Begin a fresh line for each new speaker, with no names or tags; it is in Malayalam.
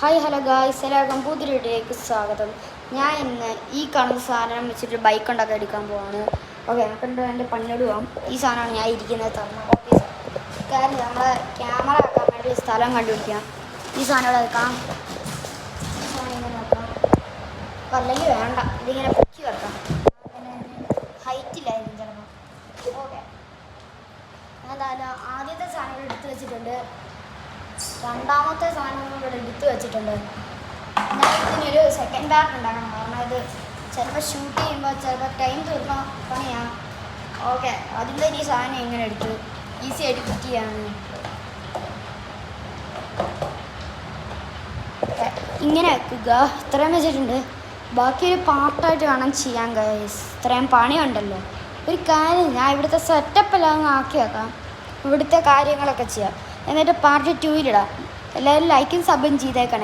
ഹായ് ഹലോ ഗായ്സ്, എല്ലാവർക്കും പുതിയ വീഡിയോയിലേക്ക് സ്വാഗതം. ഞാൻ ഇന്ന് ഈ കാണുന്ന സാധനം വെച്ചിട്ട് ബൈക്ക് ഉണ്ടാക്കി എടുക്കാൻ പോവാണ്. ഓക്കെ, നമുക്കുണ്ട് എൻ്റെ പണിയോട് പോകാം. ഈ സാധനമാണ് ഞാൻ ഇരിക്കുന്നത് തരണം. ഓക്കെ, കാര്യം നമ്മളെ ക്യാമറ ആക്കാൻ വേണ്ടി സ്ഥലം കണ്ടുപിടിക്കാം. ഈ സാധനം ഇവിടെ വെക്കാം. ഈ സാധനം ഇങ്ങനെ വെക്കാം. അപ്പോൾ അല്ലെങ്കിൽ വേണ്ട, ഇതിങ്ങനെ പൊക്കി വെക്കാം. അങ്ങനെ ഹൈറ്റില്ലായിരിക്കും ചിലപ്പോൾ. ഓക്കെ, എന്തായാലും ആദ്യത്തെ സാധനങ്ങൾ എടുത്ത് വെച്ചിട്ടുണ്ട്. രണ്ടാമത്തെ സാധനങ്ങൾ ഇവിടെ എടുത്ത് വെച്ചിട്ടുണ്ട്. ഞാൻ ഇതിനൊരു സെക്കൻഡ് പാർട്ട് ഉണ്ടാക്കണം. കാരണം ഇത് ചിലപ്പോൾ ഷൂട്ട് ചെയ്യുമ്പോൾ ചിലപ്പോൾ ടൈം തീർന്ന പണിയാണ്. ഓക്കെ, അതിൻ്റെ ഈ സാധനം എങ്ങനെ എടുത്ത് ഈസി ആയിട്ട് ഫിറ്റ് ചെയ്യാണ്. ഇങ്ങനെ വെക്കുക. ഇത്രയും വെച്ചിട്ടുണ്ട്. ബാക്കി ഒരു പാർട്ടായിട്ട് വേണം ചെയ്യാൻ ഗൈസ്. ഇത്രയും പണിയുണ്ടല്ലോ. ഒരു കാര്യം, ഞാൻ ഇവിടുത്തെ സെറ്റപ്പെല്ലാം അങ്ങ് ആക്കി വെക്കാം. ഇവിടുത്തെ കാര്യങ്ങളൊക്കെ ചെയ്യാം. എന്നിട്ട് പാർട്ട് 2 എല്ലാവരും ലൈക്കും സബും ചെയ്തേക്കണേ.